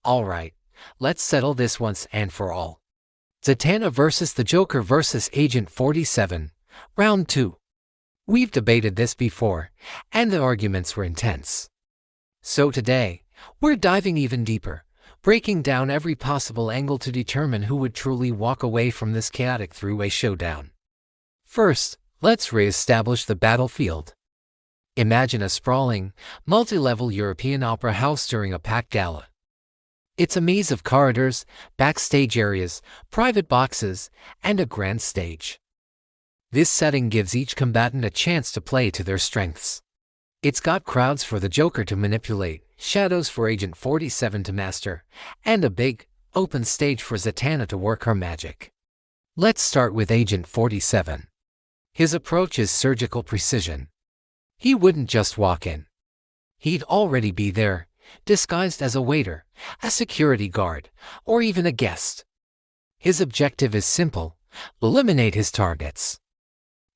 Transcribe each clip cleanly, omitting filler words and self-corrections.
Alright, let's settle this once and for all. Zatanna versus the Joker versus Agent 47, Round 2. We've debated this before, and the arguments were intense. So today, we're diving even deeper, breaking down every possible angle to determine who would truly walk away from this chaotic three-way showdown. First, let's re-establish the battlefield. Imagine a sprawling, multi-level European opera house during a packed gala. It's a maze of corridors, backstage areas, private boxes, and a grand stage. This setting gives each combatant a chance to play to their strengths. It's got crowds for the Joker to manipulate, shadows for Agent 47 to master, and a big, open stage for Zatanna to work her magic. Let's start with Agent 47. His approach is surgical precision. He wouldn't just walk in. He'd already be there, disguised as a waiter, a security guard, or even a guest. His objective is simple: eliminate his targets.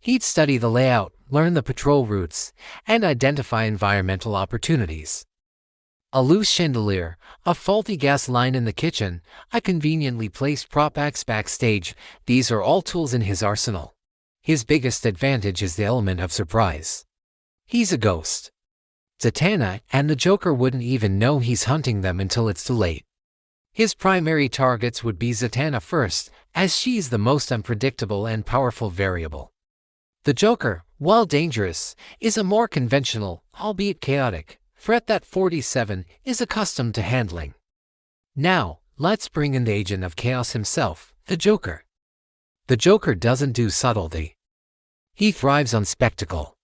He'd study the layout, learn the patrol routes, and identify environmental opportunities. A loose chandelier, a faulty gas line in the kitchen, a conveniently placed prop axe backstage, these are all tools in his arsenal. His biggest advantage is the element of surprise. He's a ghost. Zatanna and the Joker wouldn't even know he's hunting them until it's too late. His primary targets would be Zatanna first, as she's the most unpredictable and powerful variable. The Joker, while dangerous, is a more conventional, albeit chaotic, threat that 47 is accustomed to handling. Now, let's bring in the agent of chaos himself, the Joker. The Joker doesn't do subtlety. He thrives on spectacle.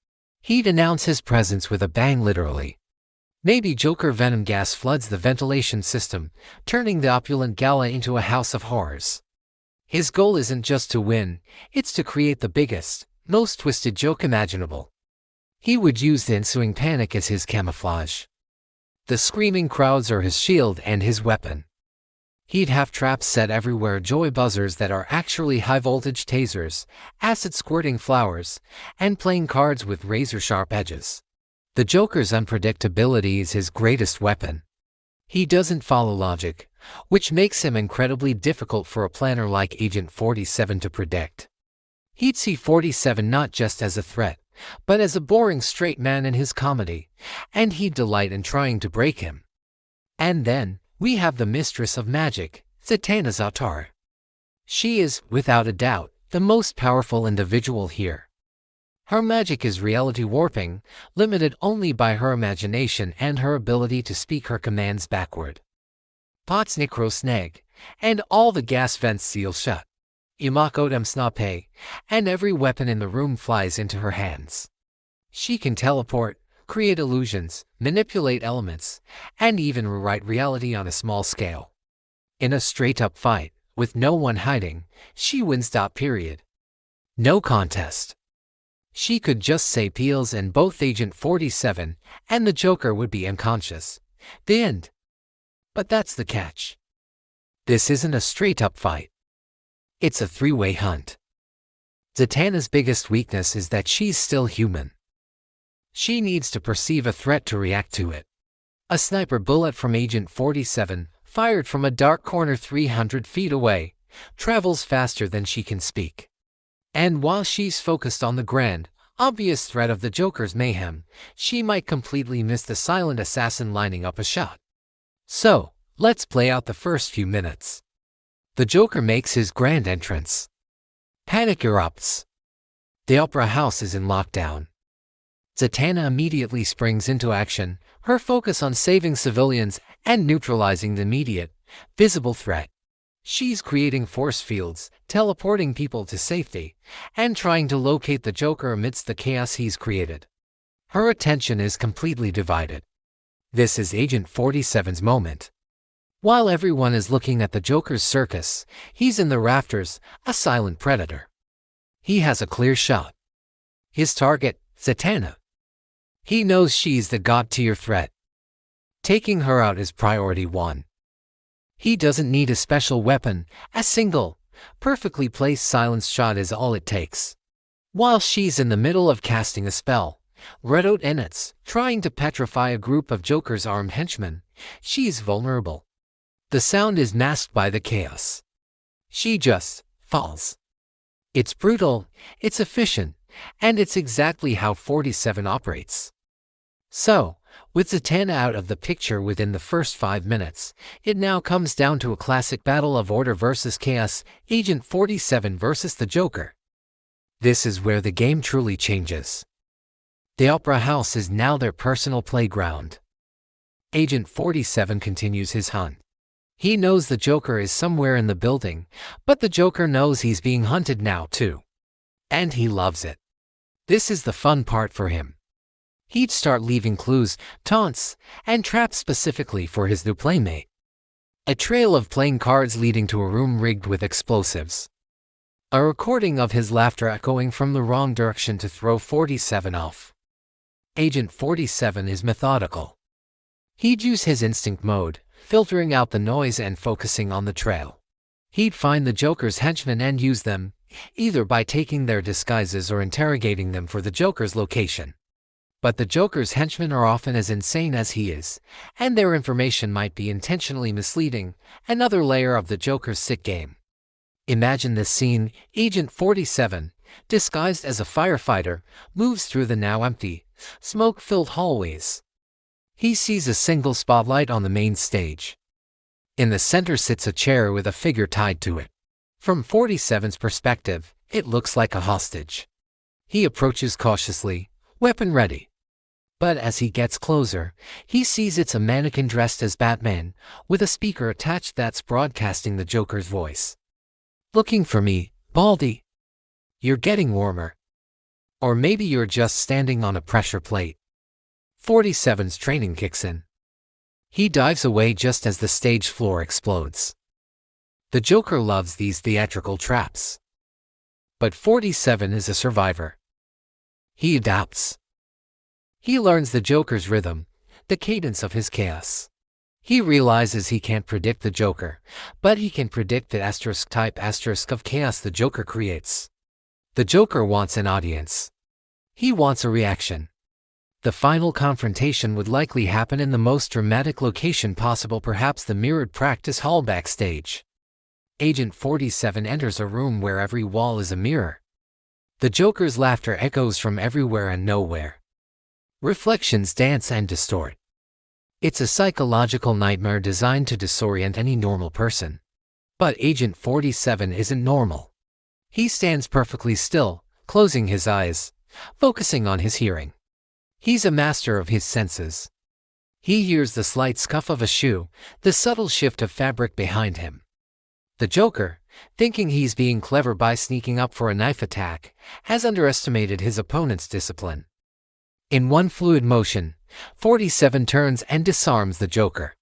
He'd announce his presence with a bang, literally. Maybe Joker venom gas floods the ventilation system, turning the opulent gala into a house of horrors. His goal isn't just to win, it's to create the biggest, most twisted joke imaginable. He would use the ensuing panic as his camouflage. The screaming crowds are his shield and his weapon. He'd have traps set everywhere, joy buzzers that are actually high-voltage tasers, acid-squirting flowers, and playing cards with razor-sharp edges. The Joker's unpredictability is his greatest weapon. He doesn't follow logic, which makes him incredibly difficult for a planner like Agent 47 to predict. He'd see 47 not just as a threat, but as a boring straight man in his comedy, and he'd delight in trying to break him. And then, we have the mistress of magic, Zatanna. She is, without a doubt, the most powerful individual here. Her magic is reality warping, limited only by her imagination and her ability to speak her commands backward. Pots necrosnag, and all the gas vents seal shut. Imakodem snape, and every weapon in the room flies into her hands. She can teleport, create illusions, manipulate elements, and even rewrite reality on a small scale. In a straight-up fight, with no one hiding, she wins. Period. No contest. She could just say peels and both Agent 47 and the Joker would be unconscious. The end. But that's the catch. This isn't a straight-up fight. It's a three-way hunt. Zatanna's biggest weakness is that she's still human. She needs to perceive a threat to react to it. A sniper bullet from Agent 47, fired from a dark corner 300 feet away, travels faster than she can speak. And while she's focused on the grand, obvious threat of the Joker's mayhem, she might completely miss the silent assassin lining up a shot. So, let's play out the first few minutes. The Joker makes his grand entrance. Panic erupts. The opera house is in lockdown. Zatanna immediately springs into action, her focus on saving civilians and neutralizing the immediate, visible threat. She's creating force fields, teleporting people to safety, and trying to locate the Joker amidst the chaos he's created. Her attention is completely divided. This is Agent 47's moment. While everyone is looking at the Joker's circus, he's in the rafters, a silent predator. He has a clear shot. His target, Zatanna. He knows she's the god-tier threat. Taking her out is priority one. He doesn't need a special weapon, a single, perfectly placed silence shot is all it takes. While she's in the middle of casting a spell, Redoubt Enets, trying to petrify a group of Joker's armed henchmen, she's vulnerable. The sound is masked by the chaos. She just falls. It's brutal, it's efficient, and it's exactly how 47 operates. So, with Zatanna out of the picture within the first 5 minutes, it now comes down to a classic battle of order versus chaos, Agent 47 versus the Joker. This is where the game truly changes. The Opera House is now their personal playground. Agent 47 continues his hunt. He knows the Joker is somewhere in the building, but the Joker knows he's being hunted now too. And he loves it. This is the fun part for him. He'd start leaving clues, taunts, and traps specifically for his new playmate. A trail of playing cards leading to a room rigged with explosives. A recording of his laughter echoing from the wrong direction to throw 47 off. Agent 47 is methodical. He'd use his instinct mode, filtering out the noise and focusing on the trail. He'd find the Joker's henchmen and use them, either by taking their disguises or interrogating them for the Joker's location. But the Joker's henchmen are often as insane as he is, and their information might be intentionally misleading, another layer of the Joker's sick game. Imagine this scene: Agent 47, disguised as a firefighter, moves through the now empty, smoke-filled hallways. He sees a single spotlight on the main stage. In the center sits a chair with a figure tied to it. From 47's perspective, it looks like a hostage. He approaches cautiously, weapon ready. But as he gets closer, he sees it's a mannequin dressed as Batman, with a speaker attached that's broadcasting the Joker's voice. "Looking for me, Baldy? You're getting warmer. Or maybe you're just standing on a pressure plate." 47's training kicks in. He dives away just as the stage floor explodes. The Joker loves these theatrical traps. But 47 is a survivor. He adapts. He learns the Joker's rhythm, the cadence of his chaos. He realizes he can't predict the Joker, but he can predict the *type* of chaos the Joker creates. The Joker wants an audience. He wants a reaction. The final confrontation would likely happen in the most dramatic location possible, perhaps the mirrored practice hall backstage. Agent 47 enters a room where every wall is a mirror. The Joker's laughter echoes from everywhere and nowhere. Reflections dance and distort. It's a psychological nightmare designed to disorient any normal person. But Agent 47 isn't normal. He stands perfectly still, closing his eyes, focusing on his hearing. He's a master of his senses. He hears the slight scuff of a shoe, the subtle shift of fabric behind him. The Joker, thinking he's being clever by sneaking up for a knife attack, has underestimated his opponent's discipline. In one fluid motion, 47 turns and disarms the Joker.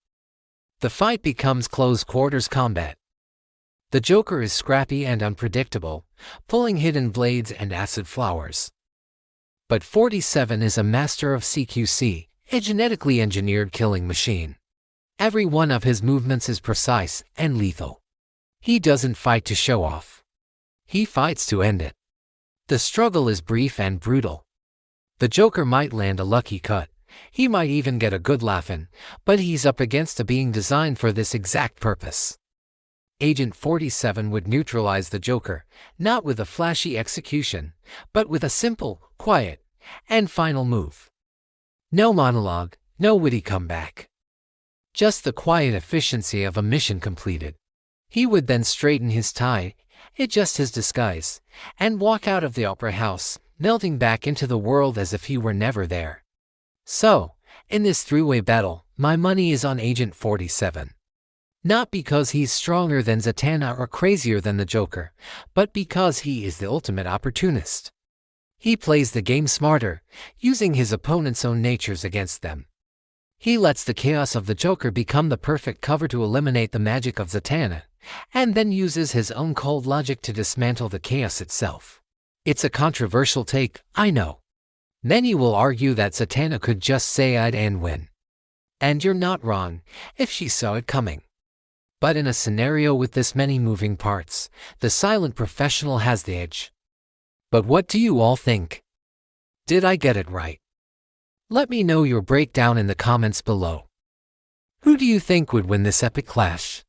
The fight becomes close-quarters combat. The Joker is scrappy and unpredictable, pulling hidden blades and acid flowers. But 47 is a master of CQC, a genetically engineered killing machine. Every one of his movements is precise and lethal. He doesn't fight to show off. He fights to end it. The struggle is brief and brutal. The Joker might land a lucky cut. He might even get a good laugh in, but he's up against a being designed for this exact purpose. Agent 47 would neutralize the Joker, not with a flashy execution, but with a simple, quiet, and final move. No monologue, no witty comeback. Just the quiet efficiency of a mission completed. He would then straighten his tie, adjust his disguise, and walk out of the Opera House, melting back into the world as if he were never there. So, in this three-way battle, my money is on Agent 47. Not because he's stronger than Zatanna or crazier than the Joker, but because he is the ultimate opportunist. He plays the game smarter, using his opponent's own natures against them. He lets the chaos of the Joker become the perfect cover to eliminate the magic of Zatanna, and then uses his own cold logic to dismantle the chaos itself. It's a controversial take, I know. Many will argue that Zatanna could just say I'd and win. And you're not wrong, if she saw it coming. But in a scenario with this many moving parts, the silent professional has the edge. But what do you all think? Did I get it right? Let me know your breakdown in the comments below. Who do you think would win this epic clash?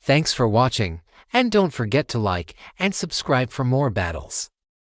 Thanks for watching, and don't forget to like and subscribe for more battles.